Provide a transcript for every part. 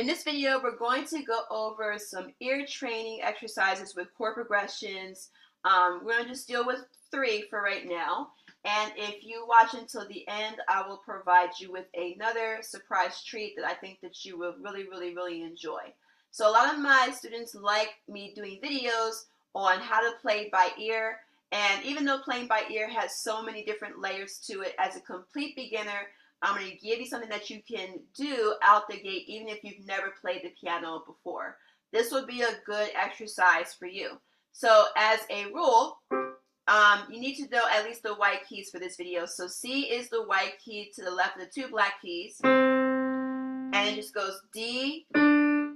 In this video, we're going to go over some ear training exercises with chord progressions. We're going to just deal with 3 for right now. And if you watch until the end, I will provide you with another surprise treat that I think that you will really enjoy. So a lot of my students like me doing videos on how to play by ear. And even though playing by ear has so many different layers to it, as a complete beginner, I'm going to give you something that you can do out the gate even if you've never played the piano before. This will be a good exercise for you. So as a rule, you need to know at least the white keys for this video. So C is the white key to the left of the 2 black keys. And it just goes D,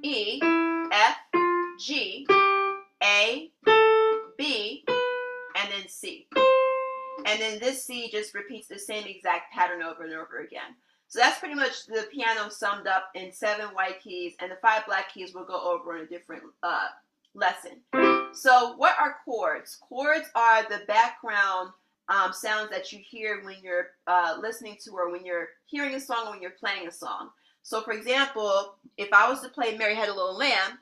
E, F, G, A, B, and then C. And then this C just repeats the same exact pattern over and over again. So that's pretty much the piano summed up in 7 white keys, and the 5 black keys we'll go over in a different lesson. So what are chords? Chords are the background sounds that you hear when you're listening to, or when you're hearing a song, or when you're playing a song. So for example, if I was to play Mary Had a Little Lamb,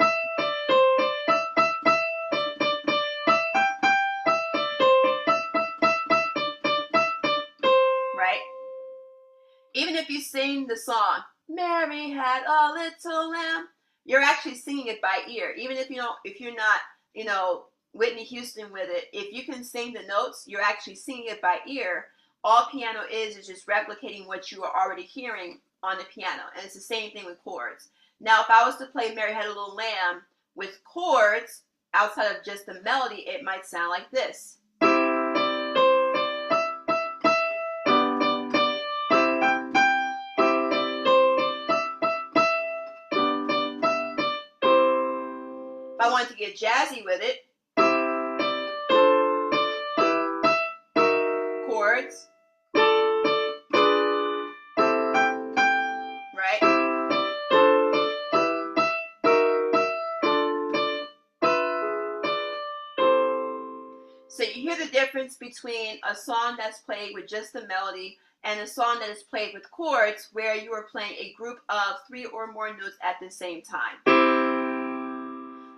even if you sing the song, Mary had a little lamb, you're actually singing it by ear. Even if you're not, Whitney Houston with it, if you can sing the notes, you're actually singing it by ear. All piano is just replicating what you are already hearing on the piano. And it's the same thing with chords. Now, if I was to play Mary Had a Little Lamb with chords, outside of just the melody, it might sound like this. If I wanted to get jazzy with it, chords, right? So you hear the difference between a song that's played with just the melody and a song that is played with chords, where you are playing a group of 3 or more notes at the same time.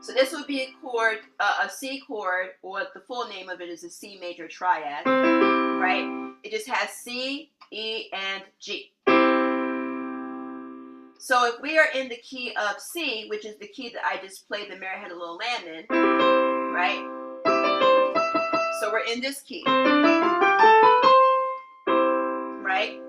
So this would be a chord, a C chord, or the full name of it is a C major triad, right? It just has C, E, and G. So if we are in the key of C, which is the key that I just played the Mary Had a Little Lamb in, right? So we're in this key, right?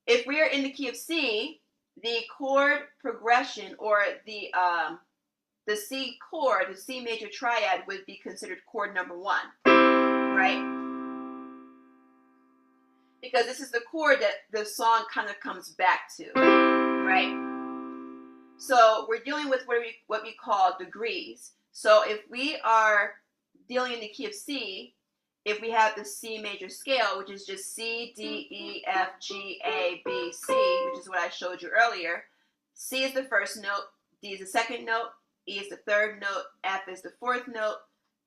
If we are in the key of C, the chord progression, or the C chord, the C major triad, would be considered chord number 1, right? Because this is the chord that the song kind of comes back to, right? So we're dealing with what we call degrees. So if we are dealing in the key of C, if we have the C major scale, which is just C, D, E, F, G, A, B, C, which is what I showed you earlier, C is the first note, D is the second note, E is the 3rd note, F is the 4th note,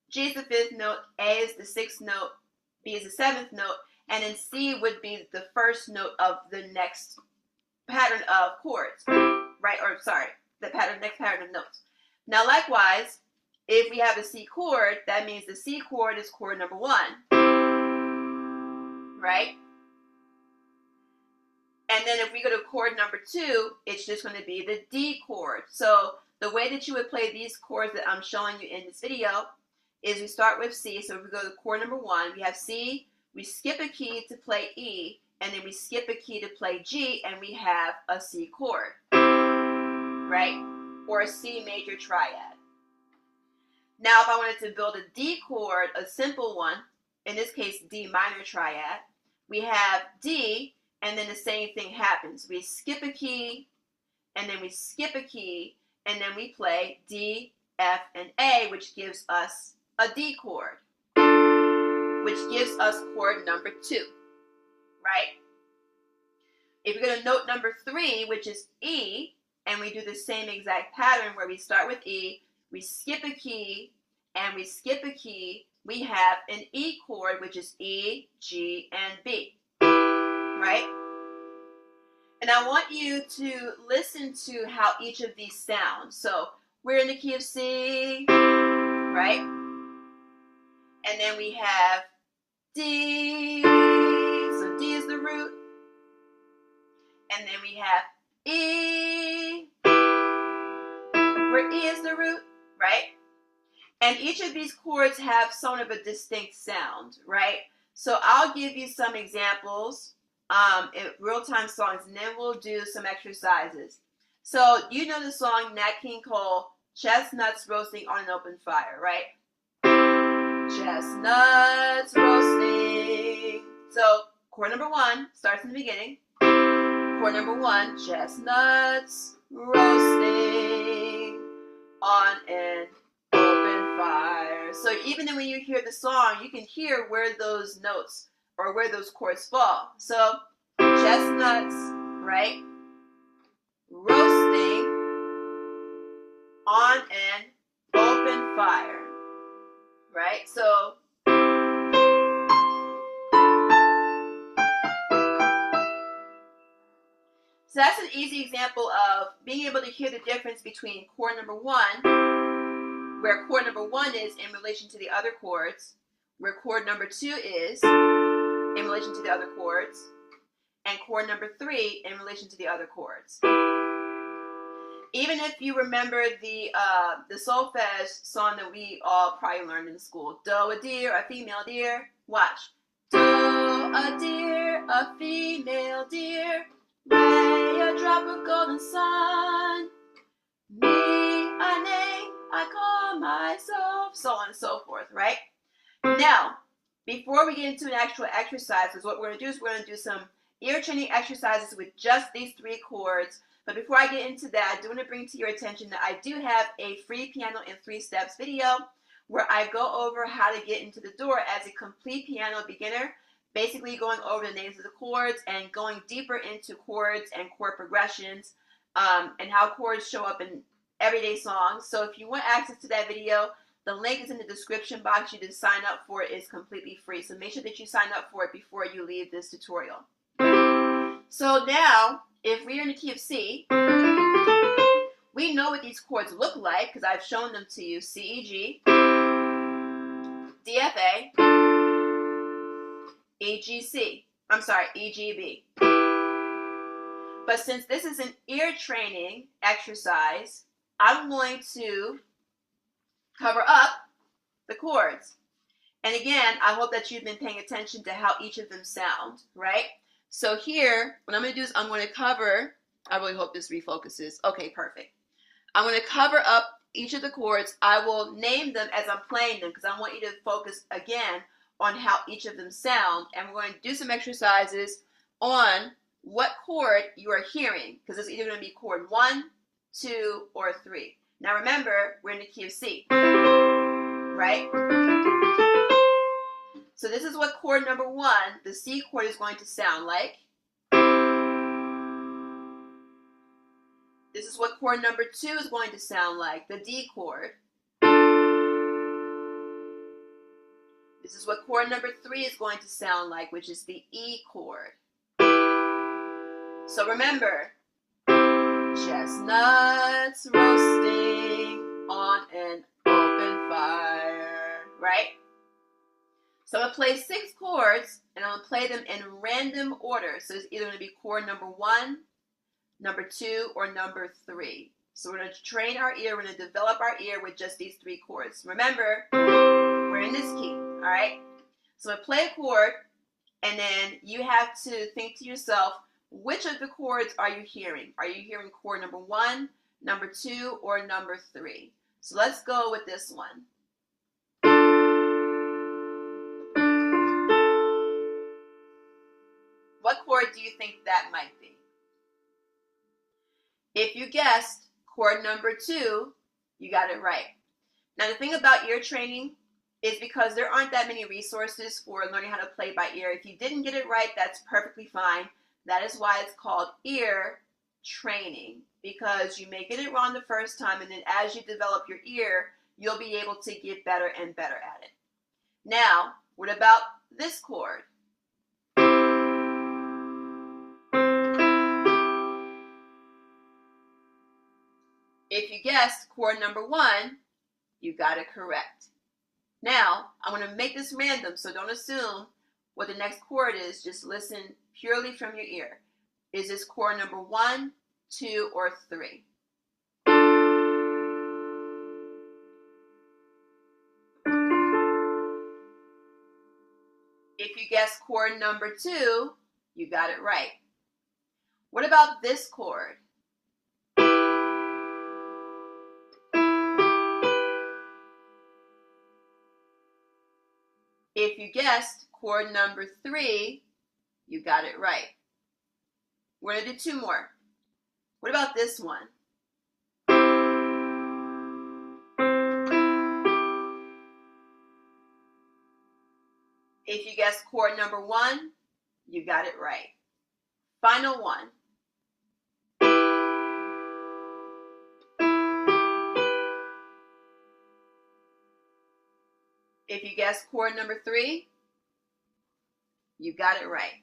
G is the 5th note, A is the 6th note, B is the 7th note, and then C would be the first note of the next pattern of chords, right? Or sorry, next pattern of notes. Now likewise, if we have a C chord, that means the C chord is chord number 1, right? And then if we go to chord number 2, it's just going to be the D chord. So the way that you would play these chords that I'm showing you in this video is we start with C. So if we go to chord number 1, we have C, we skip a key to play E, and then we skip a key to play G, and we have a C chord, right? Or a C major triad. Now if I wanted to build a D chord, a simple one, in this case D minor triad, we have D, and then the same thing happens. We skip a key, and then we skip a key, and then we play D, F, and A, which gives us a D chord, which gives us chord number 2, right? If we go to note number 3, which is E, and we do the same exact pattern where we start with E, we skip a key, and we skip a key, we have an E chord, which is E, G, and B, right? And I want you to listen to how each of these sound. So we're in the key of C, right? And then we have D. So D is the root. And then we have E, where E is the root, right? And each of these chords have somewhat of a distinct sound, right? So I'll give you some examples in real-time songs, and then we'll do some exercises. So you know the song Nat King Cole, Chestnuts Roasting on an Open Fire, right? Chestnuts roasting. So chord number 1 starts in the beginning. Chord number 1, chestnuts roasting on an open fire. So even when you hear the song, you can hear where those notes or where those chords fall. So chestnuts, right? Roasting on an open fire, right? So that's an easy example of being able to hear the difference between chord number 1, where chord number 1 is in relation to the other chords, where chord number 2 is in relation to the other chords, and chord number 3 in relation to the other chords. Even if you remember the solfege song that we all probably learned in school, do a deer, a female deer, watch. Do a deer, a female deer, lay a drop of golden sun. Me, a name, I call myself, so on and so forth, right? Now, before we get into an actual exercise, because what we're going to do is we're going to do some ear training exercises with just these 3 chords. But before I get into that, I do want to bring to your attention that I do have a free piano in 3 steps video where I go over how to get into the door as a complete piano beginner, basically going over the names of the chords and going deeper into chords and chord progressions and how chords show up in everyday songs. So if you want access to that video, the link is in the description box. You can sign up for it. It's completely free. So make sure that you sign up for it before you leave this tutorial. So now, if we're in the key of C, we know what these chords look like because I've shown them to you. C, E, G, D, F, A, E, G, C. I'm sorry, E, G, B. But since this is an ear training exercise, I'm going to cover up the chords. And again, I hope that you've been paying attention to how each of them sound, right? So here, what I'm going to do is I'm going to cover, I really hope this refocuses. Okay, perfect. I'm going to cover up each of the chords. I will name them as I'm playing them because I want you to focus again on how each of them sound. And we're going to do some exercises on what chord you are hearing because it's either going to be chord 1, 2, or 3. Now remember, we're in the key of C, right? So this is what chord number 1, the C chord, is going to sound like. This is what chord number 2 is going to sound like, the D chord. This is what chord number 3 is going to sound like, which is the E chord. So remember, chestnuts roasting on an open fire, right? So I'm going to play 6 chords, and I'm going to play them in random order. So it's either going to be chord number 1, number 2, or number 3. So we're going to train our ear. We're going to develop our ear with just these 3 chords. Remember, we're in this key, all right? So I'm going to play a chord, and then you have to think to yourself, which of the chords are you hearing? Are you hearing chord number 1, number 2, or number 3? So let's go with this one. What chord do you think that might be? If you guessed chord number 2, you got it right. Now the thing about ear training is because there aren't that many resources for learning how to play by ear. If you didn't get it right, that's perfectly fine. That is why it's called ear training, because you may get it wrong the first time, and then as you develop your ear, you'll be able to get better and better at it. Now, what about this chord? If you guessed chord number 1, you got it correct. Now, I'm going to make this random, so don't assume what the next chord is. Just listen purely from your ear. Is this chord number 1, 2, or 3? If you guessed chord number 2, you got it right. What about this chord? If you guessed chord number 3, you got it right. We're going to do 2 more. What about this one? If you guessed chord number 1, you got it right. Final one. If you guessed chord number 3, you got it right.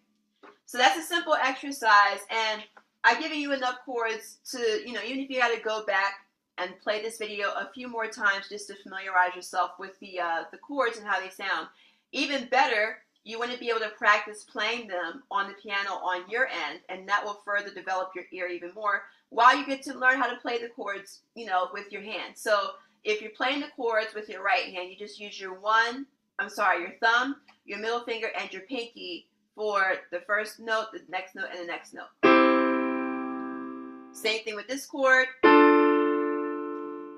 So that's a simple exercise, and I've given you enough chords to, even if you got to go back and play this video a few more times just to familiarize yourself with the chords and how they sound. Even better, you want to be able to practice playing them on the piano on your end, and that will further develop your ear even more while you get to learn how to play the chords, with your hand. So if you're playing the chords with your right hand, you just use your thumb, your middle finger, and your pinky for the first note, the next note, and the next note. Same thing with this chord.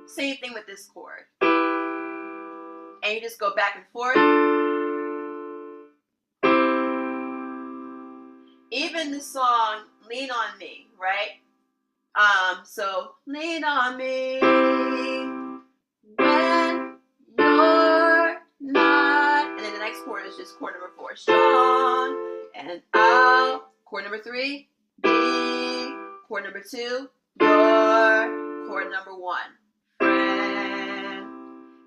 Same thing with this chord. And you just go back and forth. Even the song, Lean on Me, right? So, lean on me when you're not. And then the next chord is just chord number 4. Strong and out. Chord number 3, B. Chord number 2, your. Chord number 1, friend.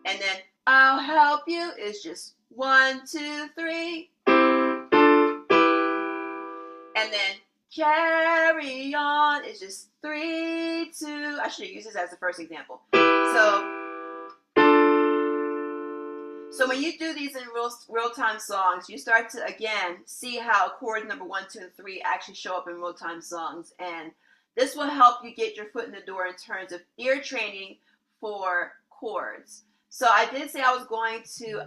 And then I'll help you is just 1, 2, 3. And then carry on is just 3, 2. I should have used this as the first example. So when you do these in real-time songs, you start to, again, see how chord number 1, 2, and 3 actually show up in real-time songs. And this will help you get your foot in the door in terms of ear training for chords. So I did say I was going to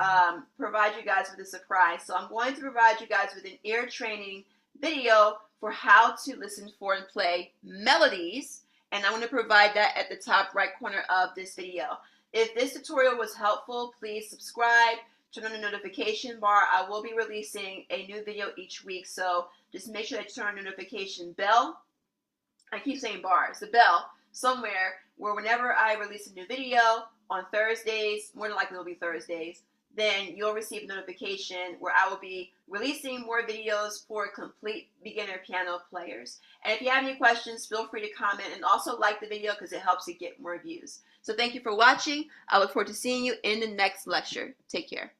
provide you guys with a surprise. So I'm going to provide you guys with an ear training video for how to listen for and play melodies, and I'm going to provide that at the top right corner of this video. If this tutorial was helpful, please subscribe, turn on the notification bar. I will be releasing a new video each week, so just make sure that you turn on the notification bell. I keep saying bar, it's the bell somewhere where whenever I release a new video on Thursdays, more than likely it'll be Thursdays, then you'll receive a notification where I will be releasing more videos for complete beginner piano players. And if you have any questions, feel free to comment and also like the video because it helps it get more views. So thank you for watching. I look forward to seeing you in the next lecture. Take care.